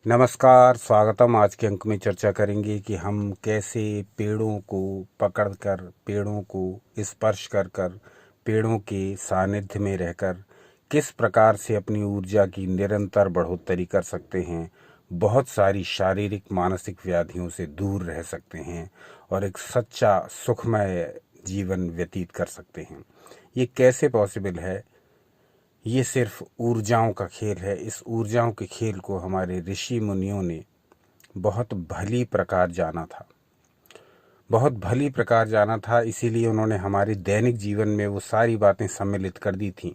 नमस्कार, स्वागतम। आज के अंक में चर्चा करेंगे कि हम कैसे पेड़ों को पकड़कर, पेड़ों को स्पर्श कर कर, पेड़ों के सानिध्य में रहकर किस प्रकार से अपनी ऊर्जा की निरंतर बढ़ोतरी कर सकते हैं, बहुत सारी शारीरिक मानसिक व्याधियों से दूर रह सकते हैं और एक सच्चा सुखमय जीवन व्यतीत कर सकते हैं। ये कैसे पॉसिबल है? ये सिर्फ ऊर्जाओं का खेल है। इस ऊर्जाओं के खेल को हमारे ऋषि मुनियों ने बहुत भली प्रकार जाना था, बहुत भली प्रकार जाना था। इसीलिए उन्होंने हमारे दैनिक जीवन में वो सारी बातें सम्मिलित कर दी थी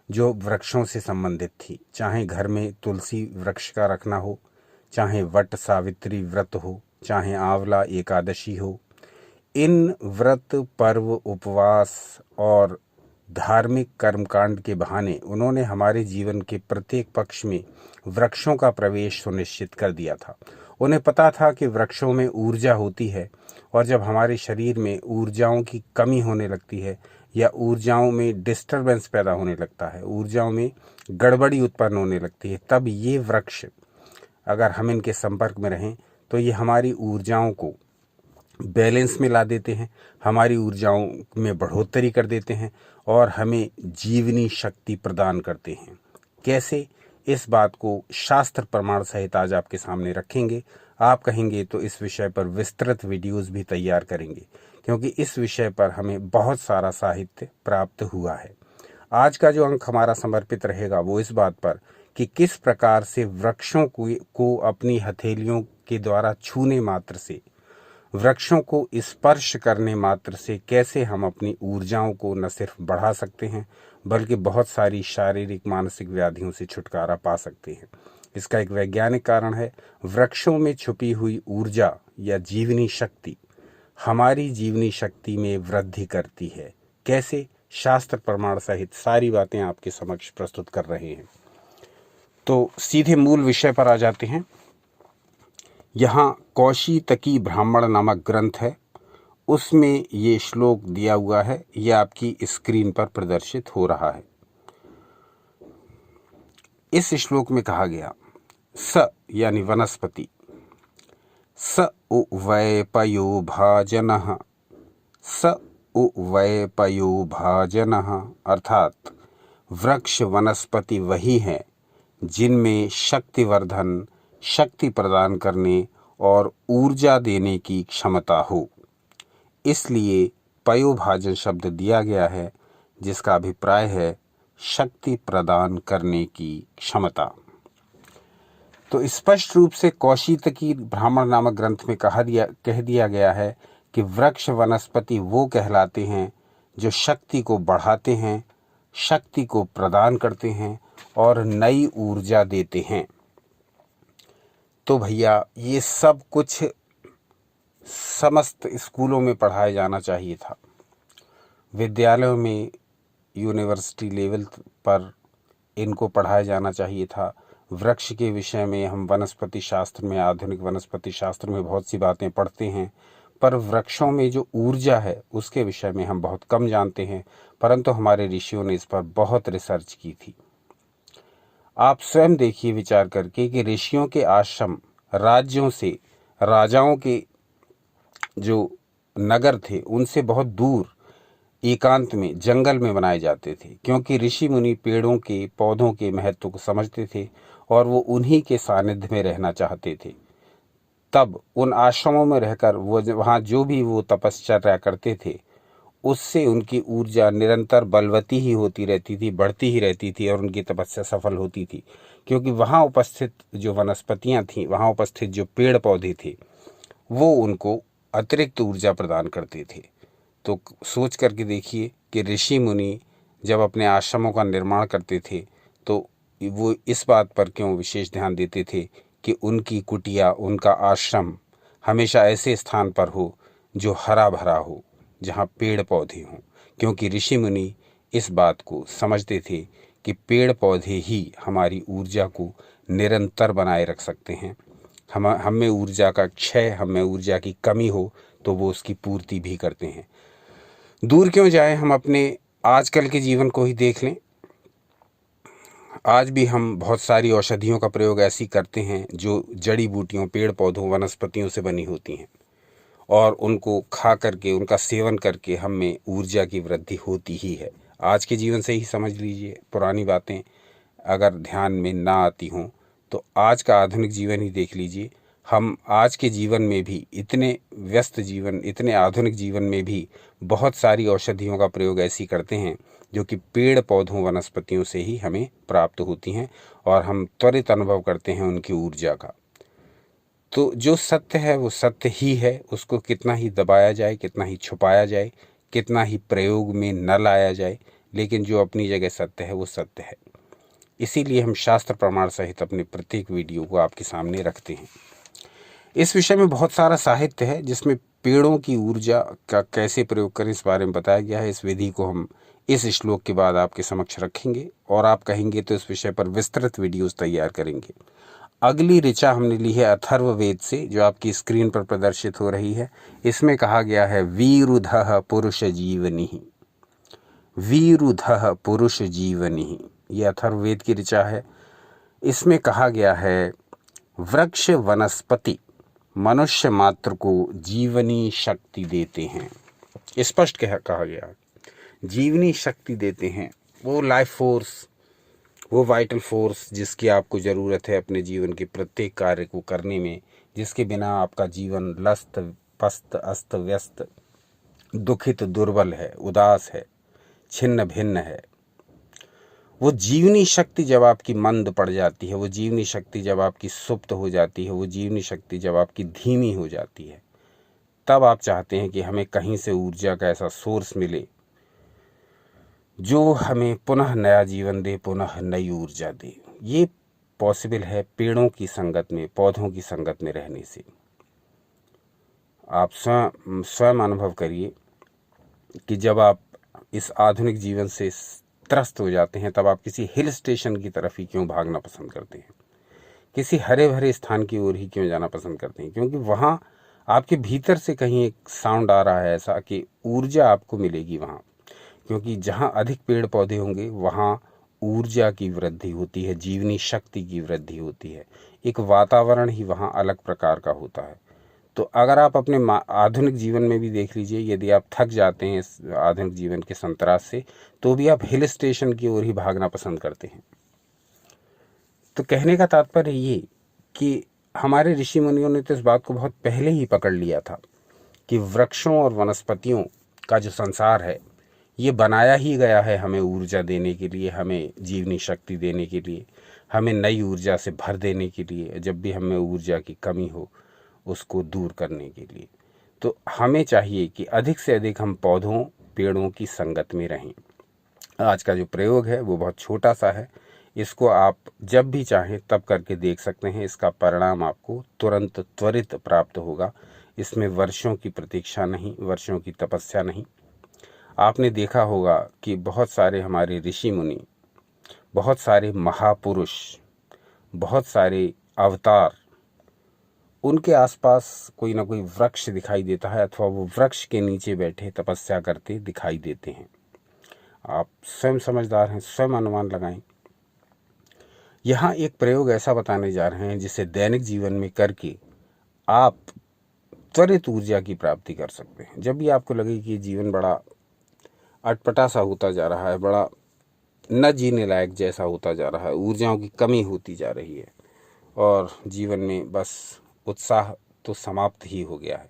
जो वृक्षों से संबंधित थी। चाहे घर में तुलसी वृक्ष का रखना हो, चाहे वट सावित्री व्रत हो, चाहे आंवला एकादशी हो, इन व्रत, पर्व, उपवास और धार्मिक कर्मकांड के बहाने उन्होंने हमारे जीवन के प्रत्येक पक्ष में वृक्षों का प्रवेश सुनिश्चित कर दिया था। उन्हें पता था कि वृक्षों में ऊर्जा होती है और जब हमारे शरीर में ऊर्जाओं की कमी होने लगती है या ऊर्जाओं में डिस्टरबेंस पैदा होने लगता है, ऊर्जाओं में गड़बड़ी उत्पन्न होने लगती है, तब ये वृक्ष अगर हम इनके संपर्क में रहें तो ये हमारी ऊर्जाओं को बैलेंस में ला देते हैं, हमारी ऊर्जाओं में बढ़ोतरी कर देते हैं और हमें जीवनी शक्ति प्रदान करते हैं। कैसे? इस बात को शास्त्र प्रमाण सहित आज आपके सामने रखेंगे। आप कहेंगे तो इस विषय पर विस्तृत वीडियोस भी तैयार करेंगे, क्योंकि इस विषय पर हमें बहुत सारा साहित्य प्राप्त हुआ है। आज का जो अंक हमारा समर्पित रहेगा वो इस बात पर कि किस प्रकार से वृक्षों को अपनी हथेलियों के द्वारा छूने मात्र से, वृक्षों को स्पर्श करने मात्र से कैसे हम अपनी ऊर्जाओं को न सिर्फ बढ़ा सकते हैं बल्कि बहुत सारी शारीरिक मानसिक व्याधियों से छुटकारा पा सकते हैं। इसका एक वैज्ञानिक कारण है। वृक्षों में छुपी हुई ऊर्जा या जीवनी शक्ति हमारी जीवनी शक्ति में वृद्धि करती है। कैसे? शास्त्र प्रमाण सहित सारी बातें आपके समक्ष प्रस्तुत कर रहे हैं। तो सीधे मूल विषय पर आ जाते हैं। यहाँ कौशितकी ब्राह्मण नामक ग्रंथ है, उसमें ये श्लोक दिया हुआ है। ये आपकी स्क्रीन पर प्रदर्शित हो रहा है। इस श्लोक में कहा गया, स यानी वनस्पति, स उ वैपयो भाजनः, स उ वैपयो भाजनः, अर्थात वृक्ष वनस्पति वही है जिनमें शक्तिवर्धन, शक्ति प्रदान करने और ऊर्जा देने की क्षमता हो। इसलिए पयोभाजन शब्द दिया गया है, जिसका अभिप्राय है शक्ति प्रदान करने की क्षमता। तो स्पष्ट रूप से कौशितकी ब्राह्मण नामक ग्रंथ में कह दिया गया है कि वृक्ष वनस्पति वो कहलाते हैं जो शक्ति को बढ़ाते हैं, शक्ति को प्रदान करते हैं और नई ऊर्जा देते हैं। तो भैया ये सब कुछ समस्त स्कूलों में पढ़ाया जाना चाहिए था, विद्यालयों में, यूनिवर्सिटी लेवल पर इनको पढ़ाया जाना चाहिए था। वृक्ष के विषय में हम वनस्पति शास्त्र में, आधुनिक वनस्पति शास्त्र में बहुत सी बातें पढ़ते हैं, पर वृक्षों में जो ऊर्जा है उसके विषय में हम बहुत कम जानते हैं। परंतु हमारे ऋषियों ने इस पर बहुत रिसर्च की थी। आप स्वयं देखिए विचार करके कि ऋषियों के आश्रम राज्यों से, राजाओं के जो नगर थे उनसे बहुत दूर एकांत में, जंगल में बनाए जाते थे, क्योंकि ऋषि मुनि पेड़ों के, पौधों के महत्व को समझते थे और वो उन्हीं के सानिध्य में रहना चाहते थे। तब उन आश्रमों में रहकर वो वहाँ जो भी वो तपश्चर्या करते थे उससे उनकी ऊर्जा निरंतर बलवती ही होती रहती थी, बढ़ती ही रहती थी और उनकी तपस्या सफल होती थी, क्योंकि वहाँ उपस्थित जो वनस्पतियाँ थीं, वहाँ उपस्थित जो पेड़ पौधे थे वो उनको अतिरिक्त ऊर्जा प्रदान करते थे। तो सोच करके देखिए कि ऋषि मुनि जब अपने आश्रमों का निर्माण करते थे तो वो इस बात पर क्यों विशेष ध्यान देते थे कि उनकी कुटिया, उनका आश्रम हमेशा ऐसे स्थान पर हो जो हरा भरा हो, जहाँ पेड़ पौधे हों, क्योंकि ऋषि मुनि इस बात को समझते थे कि पेड़ पौधे ही हमारी ऊर्जा को निरंतर बनाए रख सकते हैं। हम में ऊर्जा का क्षय, हम में ऊर्जा की कमी हो तो वो उसकी पूर्ति भी करते हैं। दूर क्यों जाएं, हम अपने आजकल के जीवन को ही देख लें। आज भी हम बहुत सारी औषधियों का प्रयोग ऐसी करते हैं जो जड़ी बूटियों, पेड़ पौधों, वनस्पतियों से बनी होती हैं, और उनको खा करके, उनका सेवन करके हम में ऊर्जा की वृद्धि होती ही है। आज के जीवन से ही समझ लीजिए, पुरानी बातें अगर ध्यान में ना आती हों तो आज का आधुनिक जीवन ही देख लीजिए। हम आज के जीवन में भी इतने व्यस्त जीवन, इतने आधुनिक जीवन में भी बहुत सारी औषधियों का प्रयोग ऐसी करते हैं जो कि पेड़ पौधों, वनस्पतियों से ही हमें प्राप्त होती हैं, और हम त्वरित अनुभव करते हैं उनकी ऊर्जा का। तो जो सत्य है वो सत्य ही है, उसको कितना ही दबाया जाए, कितना ही छुपाया जाए, कितना ही प्रयोग में न लाया जाए, लेकिन जो अपनी जगह सत्य है वो सत्य है। इसीलिए हम शास्त्र प्रमाण सहित अपने प्रत्येक वीडियो को आपके सामने रखते हैं। इस विषय में बहुत सारा साहित्य है जिसमें पेड़ों की ऊर्जा का कैसे प्रयोग करें इस बारे में बताया गया है। इस विधि को हम इस श्लोक के बाद आपके समक्ष रखेंगे, और आप कहेंगे तो इस विषय पर विस्तृत वीडियोस तैयार करेंगे। अगली ऋचा हमने ली है अथर्ववेद से, जो आपकी स्क्रीन पर प्रदर्शित हो रही है। इसमें कहा गया है वीरुधः पुरुष जीवनी, वीरुधः पुरुष जीवनी। ये अथर्ववेद की ऋचा है। इसमें कहा गया है वृक्ष वनस्पति मनुष्य मात्र को जीवनी शक्ति देते हैं। स्पष्ट कहा गया, जीवनी शक्ति देते हैं, वो लाइफ फोर्स, वो वाइटल फोर्स जिसकी आपको ज़रूरत है अपने जीवन के प्रत्येक कार्य को करने में, जिसके बिना आपका जीवन लस्त पस्त अस्त व्यस्त, दुखित, दुर्बल है, उदास है, छिन्न भिन्न है। वो जीवनी शक्ति जब आपकी मंद पड़ जाती है, वो जीवनी शक्ति जब आपकी सुप्त हो जाती है, वो जीवनी शक्ति जब आपकी धीमी हो जाती है, तब आप चाहते हैं कि हमें कहीं से ऊर्जा का ऐसा सोर्स मिले जो हमें पुनः नया जीवन दे, पुनः नई ऊर्जा दे। ये पॉसिबल है पेड़ों की संगत में, पौधों की संगत में रहने से। आप स्वयं अनुभव करिए कि जब आप इस आधुनिक जीवन से त्रस्त हो जाते हैं, तब आप किसी हिल स्टेशन की तरफ ही क्यों भागना पसंद करते हैं, किसी हरे भरे स्थान की ओर ही क्यों जाना पसंद करते हैं? क्योंकि वहाँ आपके भीतर से कहीं एक साउंड आ रहा है ऐसा कि ऊर्जा आपको मिलेगी वहाँ। क्योंकि जहाँ अधिक पेड़ पौधे होंगे वहाँ ऊर्जा की वृद्धि होती है, जीवनी शक्ति की वृद्धि होती है, एक वातावरण ही वहाँ अलग प्रकार का होता है। तो अगर आप अपने आधुनिक जीवन में भी देख लीजिए, यदि आप थक जाते हैं इस आधुनिक जीवन के संतरास से, तो भी आप हिल स्टेशन की ओर ही भागना पसंद करते हैं। तो कहने का तात्पर्य ये कि हमारे ऋषि मुनियों ने तो इस बात को बहुत पहले ही पकड़ लिया था कि वृक्षों और वनस्पतियों का जो संसार है ये बनाया ही गया है हमें ऊर्जा देने के लिए, हमें जीवनी शक्ति देने के लिए, हमें नई ऊर्जा से भर देने के लिए, जब भी हमें ऊर्जा की कमी हो उसको दूर करने के लिए। तो हमें चाहिए कि अधिक से अधिक हम पौधों, पेड़ों की संगत में रहें। आज का जो प्रयोग है वो बहुत छोटा सा है, इसको आप जब भी चाहें तब करके देख सकते हैं। इसका परिणाम आपको तुरंत त्वरित प्राप्त होगा। इसमें वर्षों की प्रतीक्षा नहीं, वर्षों की तपस्या नहीं। आपने देखा होगा कि बहुत सारे हमारे ऋषि मुनि, बहुत सारे महापुरुष, बहुत सारे अवतार, उनके आसपास कोई ना कोई वृक्ष दिखाई देता है, अथवा वो वृक्ष के नीचे बैठे तपस्या करते दिखाई देते हैं। आप स्वयं समझदार हैं, स्वयं अनुमान लगाएं। यहाँ एक प्रयोग ऐसा बताने जा रहे हैं जिसे दैनिक जीवन में करके आप त्वरित ऊर्जा की प्राप्ति कर सकते हैं। जब भी आपको लगे कि जीवन बड़ा अटपटा सा होता जा रहा है, बड़ा न जीने लायक जैसा होता जा रहा है, ऊर्जाओं की कमी होती जा रही है और जीवन में बस उत्साह तो समाप्त ही हो गया है,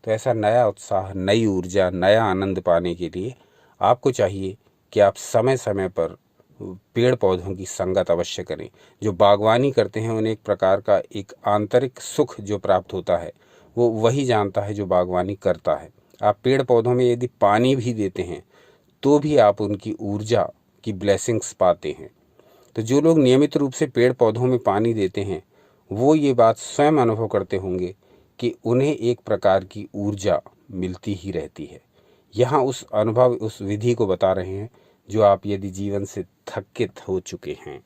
तो ऐसा नया उत्साह, नई ऊर्जा, नया आनंद पाने के लिए आपको चाहिए कि आप समय समय पर पेड़ पौधों की संगत अवश्य करें। जो बागवानी करते हैं उन्हें एक प्रकार का एक आंतरिक सुख जो प्राप्त होता है वो वही जानता है जो बागवानी करता है। आप पेड़ पौधों में यदि पानी भी देते हैं तो भी आप उनकी ऊर्जा की ब्लेसिंग्स पाते हैं। तो जो लोग नियमित रूप से पेड़ पौधों में पानी देते हैं वो ये बात स्वयं अनुभव करते होंगे कि उन्हें एक प्रकार की ऊर्जा मिलती ही रहती है। यहाँ उस अनुभव, उस विधि को बता रहे हैं जो आप यदि जीवन से थकित हो चुके हैं,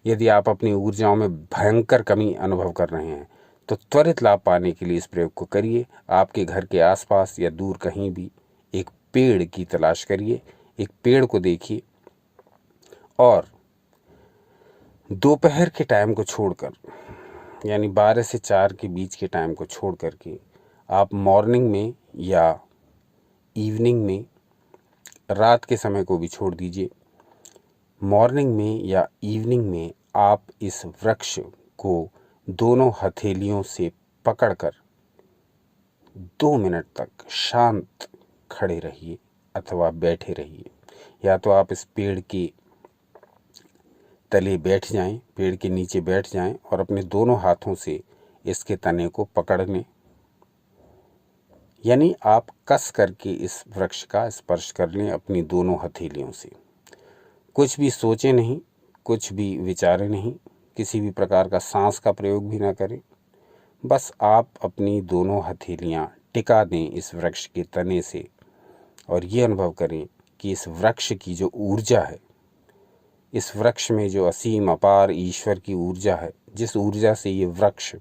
यदि आप अपनी ऊर्जाओं में भयंकर कमी अनुभव कर रहे हैं, तो त्वरित लाभ पाने के लिए इस प्रयोग को करिए। आपके घर के आसपास या दूर कहीं भी एक पेड़ की तलाश करिए, एक पेड़ को देखिए और दोपहर के टाइम को छोड़कर, यानी 12 से 4 के बीच के टाइम को छोड़ करके आप मॉर्निंग में या इवनिंग में, रात के समय को भी छोड़ दीजिए, मॉर्निंग में या इवनिंग में आप इस वृक्ष को दोनों हथेलियों से पकड़कर 2 मिनट तक शांत खड़े रहिए अथवा बैठे रहिए। या तो आप इस पेड़ के तले बैठ जाएं, पेड़ के नीचे बैठ जाएं और अपने दोनों हाथों से इसके तने को पकड़ लें, यानी आप कस करके इस वृक्ष का स्पर्श कर लें अपनी दोनों हथेलियों से। कुछ भी सोचें नहीं, कुछ भी विचारें नहीं, किसी भी प्रकार का सांस का प्रयोग भी ना करें। बस आप अपनी दोनों हथेलियां टिका दें इस वृक्ष के तने से और ये अनुभव करें कि इस वृक्ष की जो ऊर्जा है, इस वृक्ष में जो असीम अपार ईश्वर की ऊर्जा है, जिस ऊर्जा से ये वृक्ष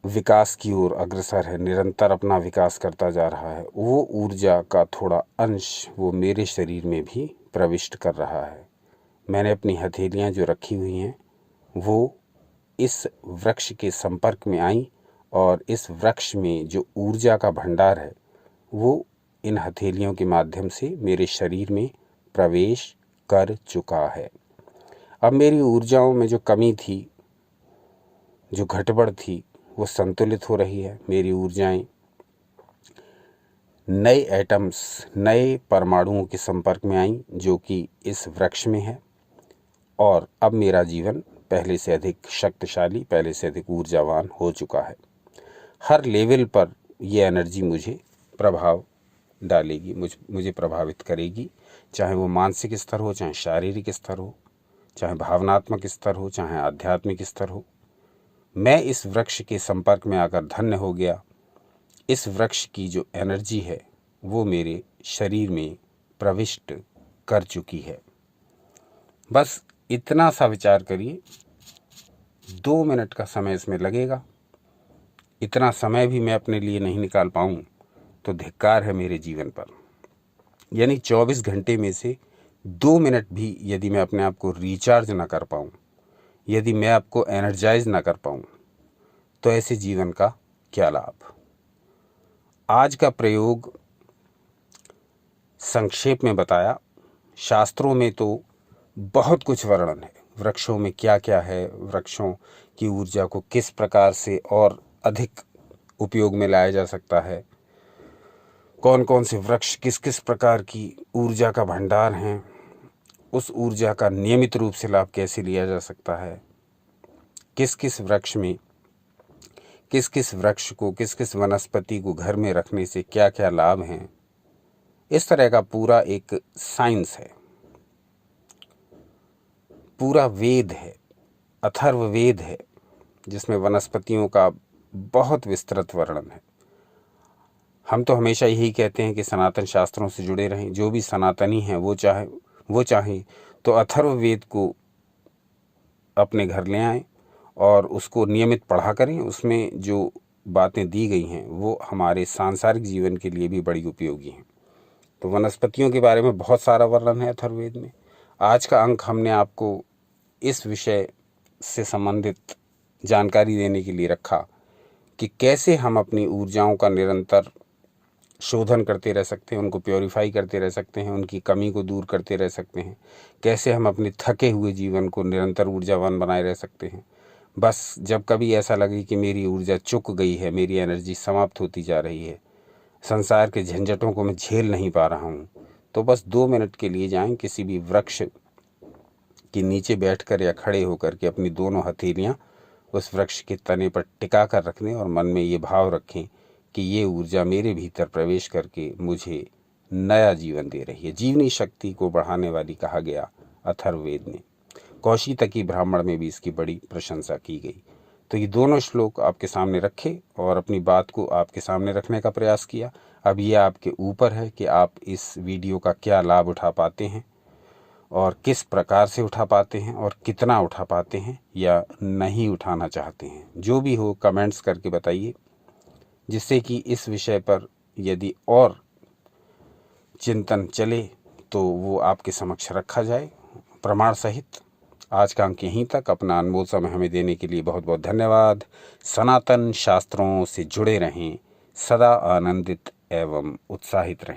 विकास की ओर अग्रसर है, निरंतर अपना विकास करता जा रहा है, वो ऊर्जा का थोड़ा अंश वो मेरे शरीर में भी प्रविष्ट कर रहा है। मैंने अपनी हथेलियां जो रखी हुई हैं वो इस वृक्ष के संपर्क में आई और इस वृक्ष में जो ऊर्जा का भंडार है वो इन हथेलियों के माध्यम से मेरे शरीर में प्रवेश कर चुका है। अब मेरी ऊर्जाओं में जो कमी थी, जो घटबढ़ थी, वो संतुलित हो रही है। मेरी ऊर्जाएं नए एटम्स, नए परमाणुओं के संपर्क में आईं जो कि इस वृक्ष में है और अब मेरा जीवन पहले से अधिक शक्तिशाली, पहले से अधिक ऊर्जावान हो चुका है। हर लेवल पर ये एनर्जी मुझे प्रभाव डालेगी, मुझे प्रभावित करेगी, चाहे वो मानसिक स्तर हो, चाहे शारीरिक स्तर हो, चाहे भावनात्मक स्तर हो, चाहे आध्यात्मिक स्तर हो। मैं इस वृक्ष के संपर्क में आकर धन्य हो गया। इस वृक्ष की जो एनर्जी है वो मेरे शरीर में प्रविष्ट कर चुकी है। बस इतना सा विचार करिए। 2 मिनट का समय इसमें लगेगा। इतना समय भी मैं अपने लिए नहीं निकाल पाऊँ तो धिक्कार है मेरे जीवन पर। यानी 24 घंटे में से 2 मिनट भी यदि मैं अपने आप को रिचार्ज ना कर पाऊँ, यदि मैं आपको एनर्जाइज ना कर पाऊँ, तो ऐसे जीवन का क्या लाभ। आज का प्रयोग संक्षेप में बताया। शास्त्रों में तो बहुत कुछ वर्णन है, वृक्षों में क्या क्या है, वृक्षों की ऊर्जा को किस प्रकार से और अधिक उपयोग में लाया जा सकता है, कौन कौन से वृक्ष किस किस प्रकार की ऊर्जा का भंडार हैं, उस ऊर्जा का नियमित रूप से लाभ कैसे लिया जा सकता है, किस किस वृक्ष में, किस किस वृक्ष को, किस किस वनस्पति को घर में रखने से क्या क्या लाभ हैं। इस तरह का पूरा एक साइंस है, पूरा वेद है, अथर्ववेद है, जिसमें वनस्पतियों का बहुत विस्तृत वर्णन है। हम तो हमेशा यही कहते हैं कि सनातन शास्त्रों से जुड़े रहें। जो भी सनातनी हैं वो चाहें तो अथर्ववेद को अपने घर ले आएं और उसको नियमित पढ़ा करें। उसमें जो बातें दी गई हैं वो हमारे सांसारिक जीवन के लिए भी बड़ी उपयोगी हैं। तो वनस्पतियों के बारे में बहुत सारा वर्णन है अथर्ववेद में। आज का अंक हमने आपको इस विषय से संबंधित जानकारी देने के लिए रखा कि कैसे हम अपनी ऊर्जाओं का निरंतर शोधन करते रह सकते हैं, उनको प्योरीफाई करते रह सकते हैं, उनकी कमी को दूर करते रह सकते हैं, कैसे हम अपने थके हुए जीवन को निरंतर ऊर्जावान बनाए रह सकते हैं। बस जब कभी ऐसा लगे कि मेरी ऊर्जा चुक गई है, मेरी एनर्जी समाप्त होती जा रही है, संसार के झंझटों को मैं झेल नहीं पा रहा हूँ, तो बस 2 मिनट के लिए जाएं, किसी भी वृक्ष के नीचे बैठकर या खड़े होकर के अपनी दोनों हथेलियाँ उस वृक्ष के तने पर टिका कर रख दें और मन में ये भाव रखें कि ये ऊर्जा मेरे भीतर प्रवेश करके मुझे नया जीवन दे रही है। जीवनी शक्ति को बढ़ाने वाली कहा गया अथर्ववेद में। कौशितकी ब्राह्मण में भी इसकी बड़ी प्रशंसा की गई। तो ये दोनों श्लोक आपके सामने रखे और अपनी बात को आपके सामने रखने का प्रयास किया। अब ये आपके ऊपर है कि आप इस वीडियो का क्या लाभ उठा पाते हैं और किस प्रकार से उठा पाते हैं और कितना उठा पाते हैं या नहीं उठाना चाहते हैं। जो भी हो कमेंट्स करके बताइए, जिससे कि इस विषय पर यदि और चिंतन चले तो वो आपके समक्ष रखा जाए, प्रमाण सहित। आज का अंक यहीं तक। अपना अनमोल समय हमें देने के लिए बहुत बहुत धन्यवाद। सनातन शास्त्रों से जुड़े रहें, सदा आनंदित एवं उत्साहित रहें।